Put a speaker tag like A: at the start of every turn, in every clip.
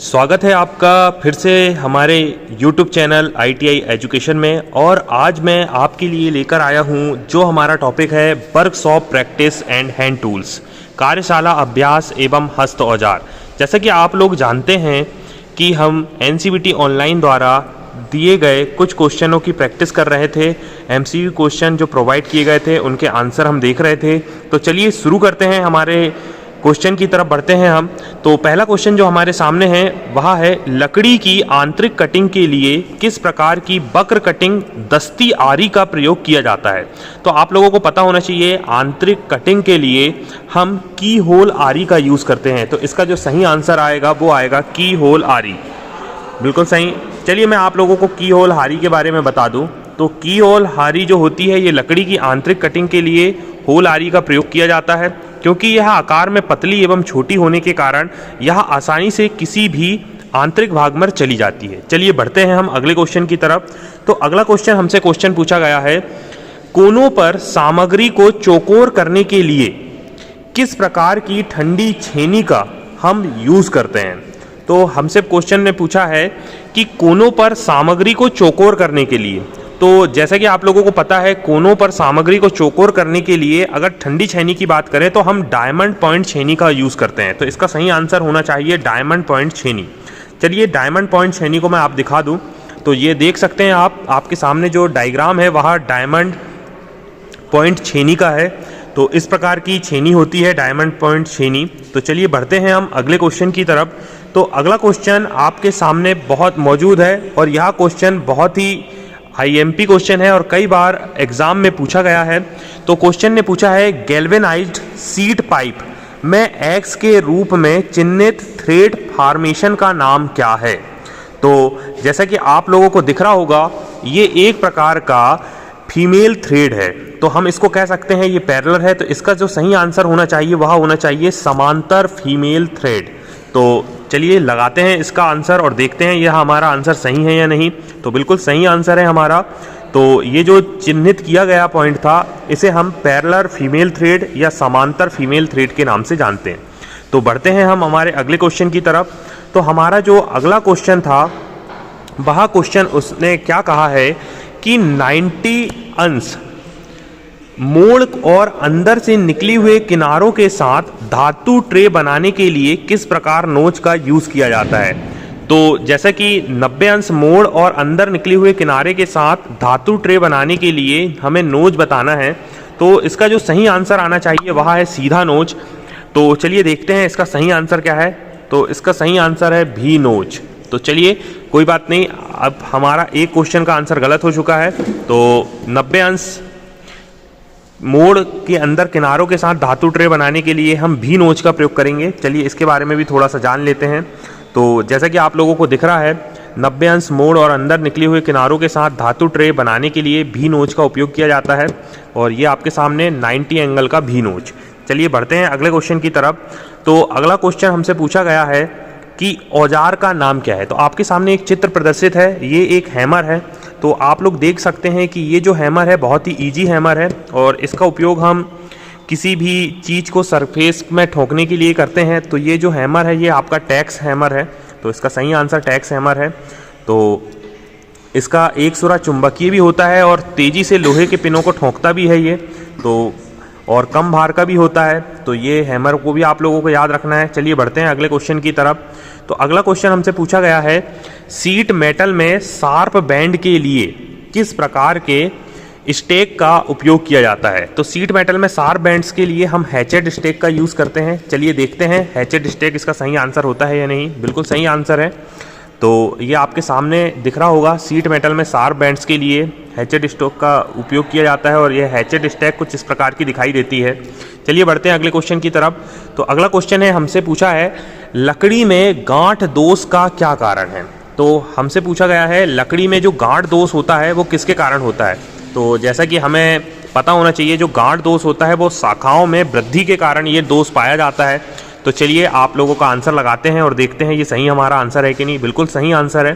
A: स्वागत है आपका फिर से हमारे YouTube चैनल ITI एजुकेशन में। और आज मैं आपके लिए लेकर आया हूं जो हमारा टॉपिक है workshop practice and hand tools, कार्यशाला अभ्यास एवं हस्त औजार। जैसा कि आप लोग जानते हैं कि हम NCVT ऑनलाइन द्वारा दिए गए कुछ क्वेश्चनों की प्रैक्टिस कर रहे थे। MCQ क्वेश्चन जो प्रोवाइड किए गए थे उनके आंसर हम देख रहे थे। तो चलिए शुरू करते हैं, हमारे क्वेश्चन की तरफ बढ़ते हैं हम। तो पहला क्वेश्चन जो हमारे सामने है वह है, लकड़ी की आंतरिक कटिंग के लिए किस प्रकार की वक्र कटिंग दस्ती आरी का प्रयोग किया जाता है। तो आप लोगों को पता होना चाहिए आंतरिक कटिंग के लिए हम की होल आरी का यूज़ करते हैं। तो इसका जो सही आंसर आएगा वो आएगा की होल आरी, बिल्कुल सही। चलिए मैं आप लोगों को की होल आरी के बारे में बता दूं। तो की होल आरी जो होती है ये लकड़ी की आंतरिक कटिंग के लिए होल आरी का प्रयोग किया जाता है, क्योंकि यह आकार में पतली एवं छोटी होने के कारण यह आसानी से किसी भी आंतरिक भाग में चली जाती है। चलिए बढ़ते हैं हम अगले क्वेश्चन की तरफ। तो अगला क्वेश्चन हमसे क्वेश्चन पूछा गया है, कोनों पर सामग्री को चौकोर करने के लिए किस प्रकार की ठंडी छेनी का हम यूज़ करते हैं। तो हमसे क्वेश्चन ने पूछा है कि कोनों पर सामग्री को चौकोर करने के लिए, तो जैसा कि आप लोगों को पता है कोनों पर सामग्री को चौकोर करने के लिए अगर ठंडी छेनी की बात करें तो हम डायमंड पॉइंट छेनी का यूज़ करते हैं। तो इसका सही आंसर होना चाहिए डायमंड पॉइंट छेनी। चलिए डायमंड पॉइंट छेनी को मैं आप दिखा दूं। तो ये देख सकते हैं आपके सामने जो डायग्राम है वह डायमंड पॉइंट छेनी का है। तो इस प्रकार की छेनी होती है डायमंड पॉइंट छेनी। तो चलिए बढ़ते हैं हम अगले क्वेश्चन की तरफ। तो अगला क्वेश्चन आपके सामने बहुत मौजूद है और यह क्वेश्चन बहुत ही IMP क्वेश्चन है और कई बार एग्जाम में पूछा गया है। तो क्वेश्चन ने पूछा है, गैल्वेनाइज्ड सीड पाइप में एक्स के रूप में चिन्हित थ्रेड फॉर्मेशन का नाम क्या है। तो जैसा कि आप लोगों को दिख रहा होगा ये एक प्रकार का फीमेल थ्रेड है। तो हम इसको कह सकते हैं ये पैरेलल है। तो इसका जो सही आंसर होना चाहिए वह होना चाहिए समांतर फीमेल थ्रेड। तो चलिए लगाते हैं इसका आंसर और देखते हैं यह हमारा आंसर सही है या नहीं। तो बिल्कुल सही आंसर है हमारा। तो ये जो चिन्हित किया गया पॉइंट था इसे हम पैरेलल फीमेल थ्रेड या समांतर फीमेल थ्रेड के नाम से जानते हैं। तो बढ़ते हैं हम हमारे अगले क्वेश्चन की तरफ। तो हमारा जो अगला क्वेश्चन था वह क्वेश्चन उसने क्या कहा है कि 90 अंश मोड़ और अंदर से निकली हुए किनारों के साथ धातु ट्रे बनाने के लिए किस प्रकार नोच का यूज़ किया जाता है। तो जैसा कि 90 अंश मोड़ और अंदर निकले हुए किनारे के साथ धातु ट्रे बनाने के लिए हमें नोच बताना है। तो इसका जो सही आंसर आना चाहिए वह है सीधा नोच। तो चलिए देखते हैं इसका सही आंसर क्या है। तो इसका सही आंसर है भी नोच। तो चलिए कोई बात नहीं, अब हमारा एक क्वेश्चन का आंसर गलत हो चुका है। तो 90 अंश मोड़ के अंदर किनारों के साथ धातु ट्रे बनाने के लिए हम भी नोच का प्रयोग करेंगे। चलिए इसके बारे में भी थोड़ा सा जान लेते हैं। तो जैसा कि आप लोगों को दिख रहा है 90 अंश मोड़ और अंदर निकले हुए किनारों के साथ धातु ट्रे बनाने के लिए भी नोच का उपयोग किया जाता है और ये आपके सामने 90 एंगल का भी नोच। चलिए बढ़ते हैं अगले क्वेश्चन की तरफ। तो अगला क्वेश्चन हमसे पूछा गया है कि औजार का नाम क्या है। तो आपके सामने एक चित्र प्रदर्शित है, ये एक हैमर है। तो आप लोग देख सकते हैं कि ये जो हैमर है बहुत ही इजी हैमर है और इसका उपयोग हम किसी भी चीज़ को सरफेस में ठोकने के लिए करते हैं। तो ये जो हैमर है ये आपका टैक्स हैमर है। तो इसका सही आंसर टैक्स हैमर है। तो इसका एक सुरा चुंबकीय भी होता है और तेज़ी से लोहे के पिनों को ठोंकता भी है ये, तो और कम भार का भी होता है। तो ये हैमर को भी आप लोगों को याद रखना है। चलिए बढ़ते हैं अगले क्वेश्चन की तरफ। तो अगला क्वेश्चन हमसे पूछा गया है, सीट मेटल में शार्प बैंड के लिए किस प्रकार के स्टेक का उपयोग किया जाता है। तो सीट मेटल में शार्प बैंड्स के लिए हम हैचेड स्टेक का यूज़ करते हैं। चलिए देखते हैं हैचेड स्टेक इसका सही आंसर होता है या नहीं। बिल्कुल सही आंसर है। तो ये आपके सामने दिख रहा होगा, सीट मेटल में शार्प बैंड्स के लिए हैचेड स्टोक का उपयोग किया जाता है और यह हैचेड स्टैक कुछ इस प्रकार की दिखाई देती है। चलिए बढ़ते हैं अगले क्वेश्चन की तरफ। तो अगला क्वेश्चन है हमसे पूछा है, लकड़ी में गांठ दोष का क्या कारण है। तो हमसे पूछा गया है लकड़ी में जो गांठ दोष होता है वो किसके कारण होता है। तो जैसा कि हमें पता होना चाहिए जो गांठ दोष होता है वो शाखाओं में वृद्धि के कारण ये दोष पाया जाता है। तो चलिए आप लोगों का आंसर लगाते हैं और देखते हैं ये सही हमारा आंसर है कि नहीं। बिल्कुल सही आंसर है।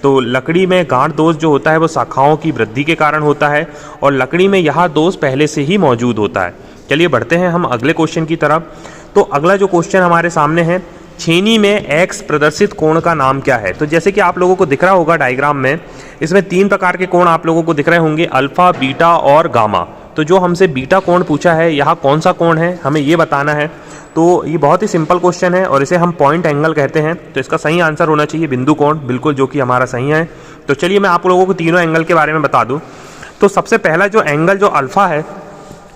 A: तो लकड़ी में गांठ दोष जो होता है वो शाखाओं की वृद्धि के कारण होता है और लकड़ी में यह दोष पहले से ही मौजूद होता है। चलिए बढ़ते हैं हम अगले क्वेश्चन की तरफ। तो अगला जो क्वेश्चन हमारे सामने है छेनी में एक्स प्रदर्शित कोण का नाम क्या है। तो जैसे कि आप लोगों को दिख रहा होगा डायग्राम में, इसमें 3 प्रकार के कोण आप लोगों को दिख रहे होंगे, अल्फा, बीटा और गामा। तो जो हमसे बीटा कोण पूछा है, यहाँ कौन सा कोण है हमें ये बताना है। तो ये बहुत ही सिंपल क्वेश्चन है और इसे हम पॉइंट एंगल कहते हैं। तो इसका सही आंसर होना चाहिए बिंदु कोण, बिल्कुल, जो कि हमारा सही है। तो चलिए मैं आप लोगों को तीनों एंगल के बारे में बता दूं। तो सबसे पहला जो एंगल जो अल्फा है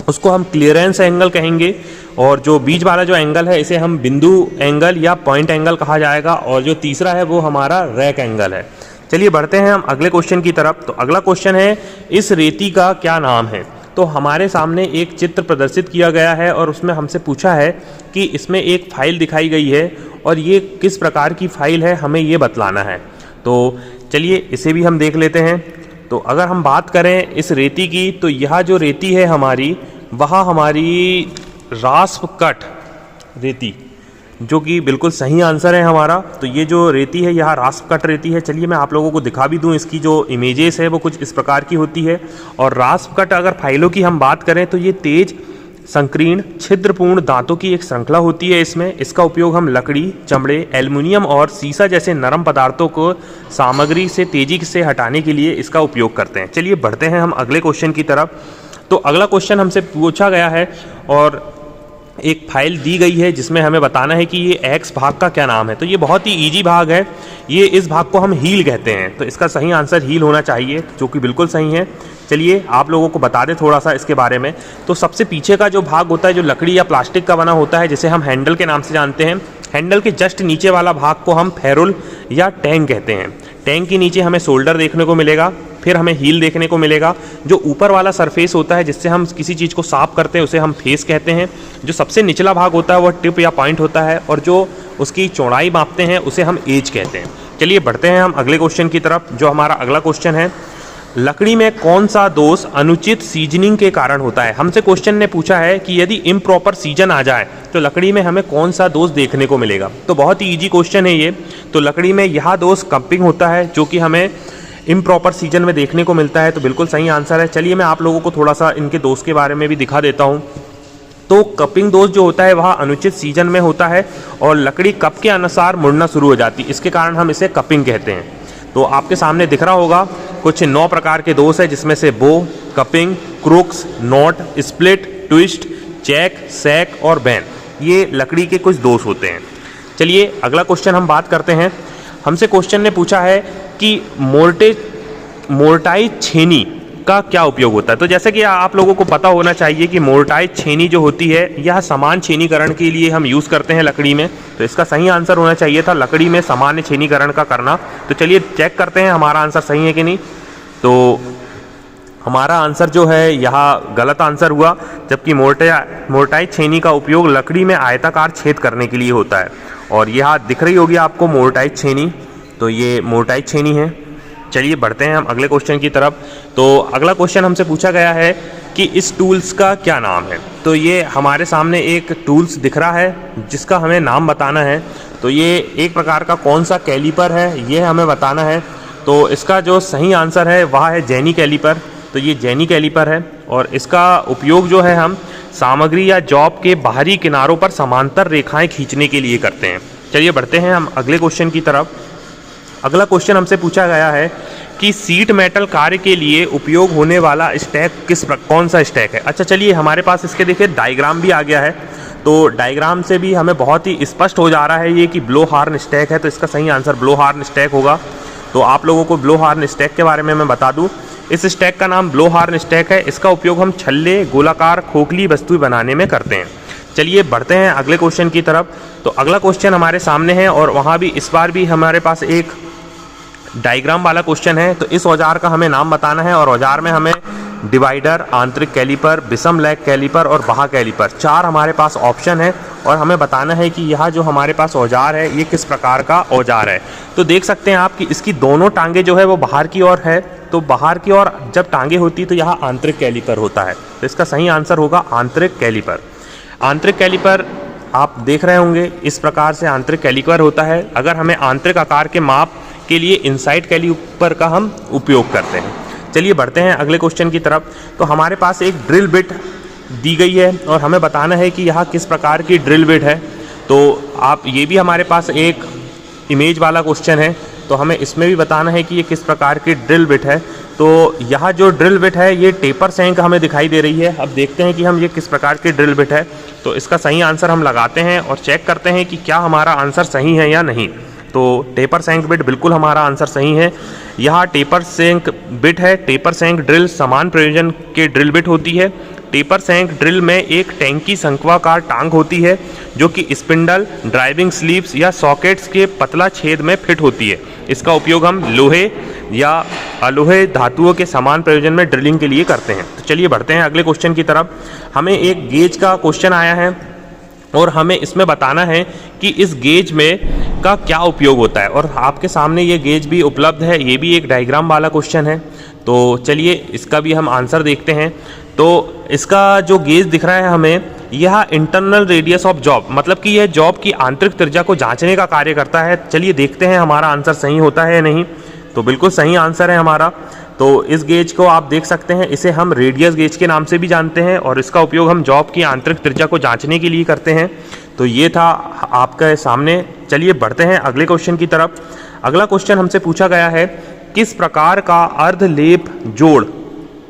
A: उसको हम क्लियरेंस एंगल कहेंगे, और जो बीच वाला जो एंगल है इसे हम बिंदु एंगल या पॉइंट एंगल कहा जाएगा, और जो तीसरा है वो हमारा रैक एंगल है। चलिए बढ़ते हैं हम अगले क्वेश्चन की तरफ। तो अगला क्वेश्चन है, इस रेती का क्या नाम है। तो हमारे सामने एक चित्र प्रदर्शित किया गया है और उसमें हमसे पूछा है कि इसमें एक फाइल दिखाई गई है और ये किस प्रकार की फाइल है, हमें ये बतलाना है। तो चलिए इसे भी हम देख लेते हैं। तो अगर हम बात करें इस रेती की, तो यह जो रेती है हमारी, वह हमारी रास्प कट रेती, जो कि बिल्कुल सही आंसर है हमारा। तो ये जो रेती है यह रास्प कट रेती है। चलिए मैं आप लोगों को दिखा भी दूं, इसकी जो इमेजेस है वो कुछ इस प्रकार की होती है। और रास्प कट अगर फाइलों की हम बात करें तो ये तेज, संकीर्ण, छिद्रपूर्ण दांतों की एक श्रृंखला होती है। इसका उपयोग हम लकड़ी, चमड़े, एल्युमिनियम और सीसा जैसे नरम पदार्थों को सामग्री से तेजी से हटाने के लिए इसका उपयोग करते हैं। चलिए बढ़ते हैं हम अगले क्वेश्चन की तरफ। तो अगला क्वेश्चन हमसे पूछा गया है और एक फाइल दी गई है जिसमें हमें बताना है कि ये एक्स भाग का क्या नाम है। तो ये बहुत ही इजी भाग है, ये इस भाग को हम हील कहते हैं। तो इसका सही आंसर हील होना चाहिए, जो कि बिल्कुल सही है। चलिए आप लोगों को बता दें थोड़ा सा इसके बारे में। तो सबसे पीछे का जो भाग होता है, जो लकड़ी या प्लास्टिक का बना होता है, जिसे हम हैंडल के नाम से जानते हैं, हैंडल के जस्ट नीचे वाला भाग को हम फेरुल या टैंक कहते हैं। टैंक के नीचे हमें शोल्डर देखने को मिलेगा, फिर हमें हील देखने को मिलेगा। जो ऊपर वाला सरफेस होता है जिससे हम किसी चीज़ को साफ करते हैं उसे हम फेस कहते हैं। जो सबसे निचला भाग होता है वह टिप या पॉइंट होता है, और जो उसकी चौड़ाई मापते हैं उसे हम एज कहते हैं। चलिए बढ़ते हैं हम अगले क्वेश्चन की तरफ। जो हमारा अगला क्वेश्चन है, लकड़ी में कौन सा दोष अनुचित सीजनिंग के कारण होता है। हमसे क्वेश्चन ने पूछा है कि यदि इम्प्रॉपर सीजन आ जाए तो लकड़ी में हमें कौन सा दोष देखने को मिलेगा। तो बहुत ही इजी क्वेश्चन है ये। तो लकड़ी में यह दोष कपिंग होता है, जो कि हमें इम्प्रॉपर सीजन में देखने को मिलता है। तो बिल्कुल सही आंसर है। चलिए मैं आप लोगों को थोड़ा सा इनके दोष के बारे में भी दिखा देता हूँ। तो कपिंग दोष जो होता है वह अनुचित सीजन में होता है और लकड़ी कप के अनुसार मुड़ना शुरू हो जाती है, इसके कारण हम इसे कपिंग कहते हैं। तो आपके सामने दिख रहा होगा कुछ 9 प्रकार के दोष है, जिसमें से bow, cupping, crooks, knot, split, twist, check, sack और बैन, ये लकड़ी के कुछ दोष होते हैं। चलिए अगला क्वेश्चन हम बात करते हैं। हमसे क्वेश्चन ने पूछा है कि मोर्टाइज छेनी का क्या उपयोग होता है। तो जैसे कि आप लोगों को पता होना चाहिए कि मोर्टाइज छेनी जो होती है यह समान छेनीकरण के लिए हम यूज़ करते हैं लकड़ी में। तो इसका सही आंसर होना चाहिए था लकड़ी में सामान्य छेनीकरण का करना। तो चलिए चेक करते हैं हमारा आंसर सही है कि नहीं। तो हमारा आंसर जो है यहाँ गलत आंसर हुआ, जबकि मोर्टाइज छेनी का उपयोग लकड़ी में आयताकार छेद करने के लिए होता है। और यहाँ दिख रही होगी आपको मोर्टाइज छेनी, तो ये मोर्टाइज छेनी है। चलिए बढ़ते हैं हम अगले क्वेश्चन की तरफ। तो अगला क्वेश्चन हमसे पूछा गया है कि इस टूल्स का क्या नाम है। तो ये हमारे सामने एक टूल्स दिख रहा है जिसका हमें नाम बताना है। तो ये एक प्रकार का कौन सा कैलीपर है ये हमें बताना है। तो इसका जो सही आंसर है वह है जेनी कैलीपर। तो ये जेनी कैलीपर है और इसका उपयोग जो है हम सामग्री या जॉब के बाहरी किनारों पर समांतर रेखाएं खींचने के लिए करते हैं। चलिए बढ़ते हैं हम अगले क्वेश्चन की तरफ। अगला क्वेश्चन हमसे पूछा गया है कि सीट मेटल कार्य के लिए उपयोग होने वाला स्टैक कौन सा स्टैक है। अच्छा चलिए हमारे पास इसके देखिए डायग्राम भी आ गया है। तो डायग्राम से भी हमें बहुत ही स्पष्ट हो जा रहा है ये कि ब्लो हार्न स्टैक है। तो इसका सही आंसर ब्लो हार्न स्टैक होगा। तो आप लोगों को ब्लो हार्न स्टैक के बारे में मैं बता दूं, इस स्टैक का नाम ब्लो हार्न स्टैक है। इसका उपयोग हम छल्ले, गोलाकार, खोखली वस्तु बनाने में करते हैं। चलिए बढ़ते हैं अगले क्वेश्चन की तरफ। तो अगला क्वेश्चन हमारे सामने है और वहाँ भी इस बार भी हमारे पास एक डायग्राम वाला क्वेश्चन है। तो इस औजार का हमें नाम बताना है और औजार में हमें डिवाइडर, आंतरिक कैलीपर, विषम लैग कैलीपर और बाह्य कैलीपर 4 हमारे पास ऑप्शन है और हमें बताना है कि यह जो हमारे पास औजार है ये किस प्रकार का औजार है। तो देख सकते हैं आप कि इसकी दोनों टांगे जो है वो बाहर की ओर है। तो बाहर की ओर जब टांगे होती है तो यहाँ आंतरिक कैलीपर होता है। तो इसका सही आंसर होगा आंतरिक कैलीपर। आंतरिक कैलीपर आप देख रहे होंगे इस प्रकार से आंतरिक कैलीपर होता है। अगर हमें आंतरिक आकार के माप के लिए इनसाइड कैलीपर का हम उपयोग करते हैं। चलिए बढ़ते हैं अगले क्वेश्चन की तरफ। तो हमारे पास एक ड्रिल बिट दी गई है और हमें बताना है कि यह किस प्रकार की ड्रिल बिट है। तो आप ये भी हमारे पास एक इमेज वाला क्वेश्चन है, तो हमें इसमें भी बताना है कि ये किस प्रकार की ड्रिल बिट है। तो यहाँ जो ड्रिल बिट है ये टेपर सैंक हमें दिखाई दे रही है। अब देखते हैं कि हम ये किस प्रकार की ड्रिल बिट है। तो इसका सही आंसर हम लगाते हैं और चेक करते हैं कि क्या हमारा आंसर सही है या नहीं। तो टेपर सैंक बिट बिल्कुल हमारा आंसर सही है। यहाँ टेपर सैंक बिट है। टेपर सैंक ड्रिल समान प्रयोजन के ड्रिल बिट होती है। टेपर सैंक ड्रिल में एक टैंकी शंक्वाकार टांग होती है जो कि स्पिंडल, ड्राइविंग स्लीव्स या सॉकेट्स के पतला छेद में फिट होती है। इसका उपयोग हम लोहे या अलोहे धातुओं के समान प्रयोजन में ड्रिलिंग के लिए करते हैं। तो चलिए बढ़ते हैं अगले क्वेश्चन की तरफ। हमें एक गेज का क्वेश्चन आया है और हमें इसमें बताना है कि इस गेज में का क्या उपयोग होता है, और आपके सामने ये गेज भी उपलब्ध है। ये भी एक डायग्राम वाला क्वेश्चन है। तो चलिए इसका भी हम आंसर देखते हैं। तो इसका जो गेज दिख रहा है हमें, यह इंटरनल रेडियस ऑफ जॉब, मतलब कि यह जॉब की आंतरिक त्रिज्या को जांचने का कार्य करता है। चलिए देखते हैं हमारा आंसर सही होता है या नहीं। तो बिल्कुल सही आंसर है हमारा। तो इस गेज को आप देख सकते हैं, इसे हम रेडियस गेज के नाम से भी जानते हैं और इसका उपयोग हम जॉब की आंतरिक त्रिज्या को जांचने के लिए करते हैं। तो ये था आपके सामने। चलिए बढ़ते हैं अगले क्वेश्चन की तरफ। अगला क्वेश्चन हमसे पूछा गया है, किस प्रकार का अर्धलेप जोड़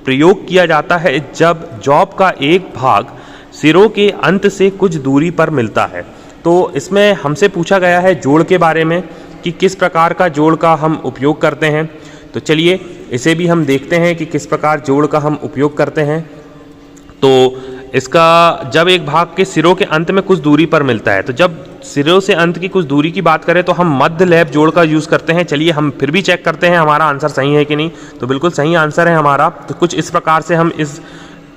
A: प्रयोग किया जाता है जब जॉब का एक भाग सिरों के अंत से कुछ दूरी पर मिलता है। तो इसमें हमसे पूछा गया है जोड़ के बारे में कि किस प्रकार का जोड़ का हम उपयोग करते हैं। तो चलिए इसे भी हम देखते हैं कि किस प्रकार जोड़ का हम उपयोग करते हैं। तो इसका जब एक भाग के सिरों के अंत में कुछ दूरी पर मिलता है, तो जब सिरों से अंत की कुछ दूरी की बात करें तो हम मध्य लेप जोड़ का यूज़ करते हैं। चलिए हम फिर भी चेक करते हैं हमारा आंसर सही है कि नहीं। तो बिल्कुल सही आंसर है हमारा। तो कुछ इस प्रकार से हम इस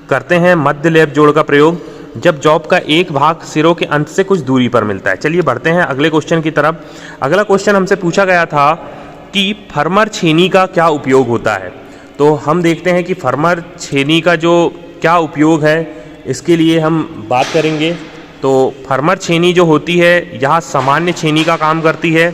A: करते हैं मध्य लेप जोड़ का प्रयोग जब जॉब का एक भाग सिरों के अंत से कुछ दूरी पर मिलता है। चलिए बढ़ते हैं अगले क्वेश्चन की तरफ। अगला क्वेश्चन हमसे पूछा गया था कि फर्मर छेनी का क्या उपयोग होता है। तो हम देखते हैं कि फर्मर छेनी का जो क्या उपयोग है इसके लिए हम बात करेंगे। तो फर्मर छेनी जो होती है यह सामान्य छेनी का काम करती है,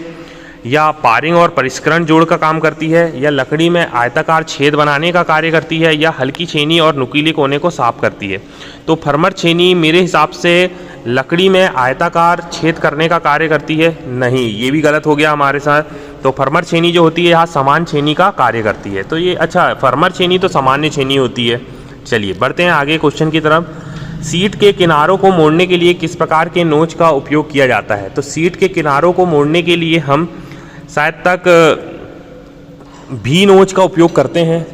A: या पारिंग और परिष्करण जोड़ का काम करती है, या लकड़ी में आयताकार छेद बनाने का कार्य करती है, या हल्की छेनी और नुकीले कोने को साफ करती है। तो फर्मर छेनी मेरे हिसाब से लकड़ी में आयताकार छेद करने का कार्य करती है। नहीं, ये भी गलत हो गया हमारे साथ। तो फर्मर छेनी जो होती है यहाँ समान छेनी का कार्य करती है। तो ये अच्छा, फर्मर छेनी तो सामान्य छेनी होती है। चलिए बढ़ते हैं आगे क्वेश्चन की तरफ। सीट के किनारों को मोड़ने के लिए किस प्रकार के नोच का उपयोग किया जाता है। तो सीट के किनारों को मोड़ने के लिए हम शायद तक भी नोच का उपयोग करते हैं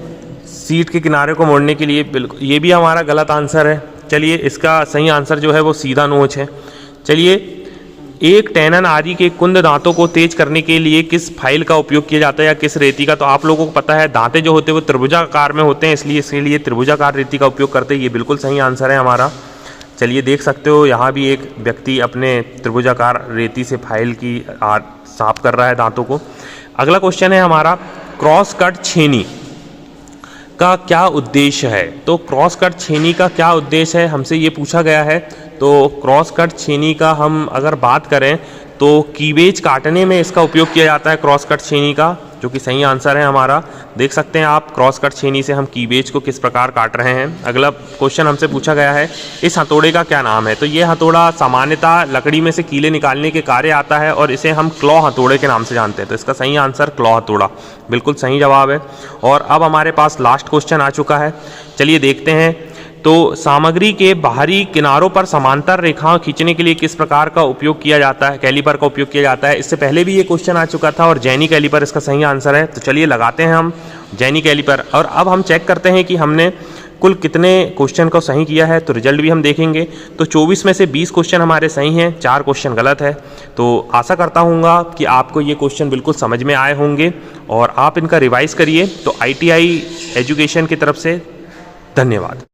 A: सीट के किनारे को मोड़ने के लिए। बिल्कुल ये भी हमारा गलत आंसर है। चलिए इसका सही आंसर जो है वो सीधा नोच है। चलिए, एक टेनन आदि के कुंद दांतों को तेज करने के लिए किस फाइल का उपयोग किया जाता है या किस रेती का। तो आप लोगों को पता है दांतें जो होते हैं वो त्रिभुजाकार में होते हैं, इसलिए इसके लिए त्रिभुजाकार रेती का उपयोग करते हैं। ये बिल्कुल सही आंसर है हमारा। चलिए देख सकते हो यहाँ भी एक व्यक्ति अपने त्रिभुजाकार रेती से फाइल की साफ कर रहा है दांतों को। अगला क्वेश्चन है हमारा, क्रॉस कट छेनी का क्या उद्देश्य है। तो क्रॉस कट छेनी का क्या उद्देश्य है हमसे ये पूछा गया है। तो क्रॉस कट छेनी का हम अगर बात करें तो कीवेज काटने में इसका उपयोग किया जाता है क्रॉस कट छेनी का, जो कि सही आंसर है हमारा। देख सकते हैं आप क्रॉस कट छेनी से हम कीवेज को किस प्रकार काट रहे हैं। अगला क्वेश्चन हमसे पूछा गया है, इस हथौड़े का क्या नाम है। तो ये हथौड़ा सामान्यतः लकड़ी में से कीले निकालने के कार्य आता है और इसे हम क्लॉ हथौड़े के नाम से जानते हैं। तो इसका सही आंसर क्लॉ हथौड़ा, बिल्कुल सही जवाब है। और अब हमारे पास लास्ट क्वेश्चन आ चुका है। चलिए देखते हैं। तो सामग्री के बाहरी किनारों पर समांतर रेखाएं खींचने के लिए किस प्रकार का उपयोग किया जाता है, कैलिपर का उपयोग किया जाता है। इससे पहले भी ये क्वेश्चन आ चुका था और जैनी कैलिपर इसका सही आंसर है। तो चलिए लगाते हैं हम जैनी कैलिपर और अब हम चेक करते हैं कि हमने कुल कितने क्वेश्चन को सही किया है। तो रिजल्ट भी हम देखेंगे। तो 24 में से 20 क्वेश्चन हमारे सही हैं, 4 क्वेश्चन गलत है। तो आशा करता हूँगा कि आपको ये क्वेश्चन बिल्कुल समझ में आए होंगे और आप इनका रिवाइज करिए। तो ITI एजुकेशन की तरफ से धन्यवाद।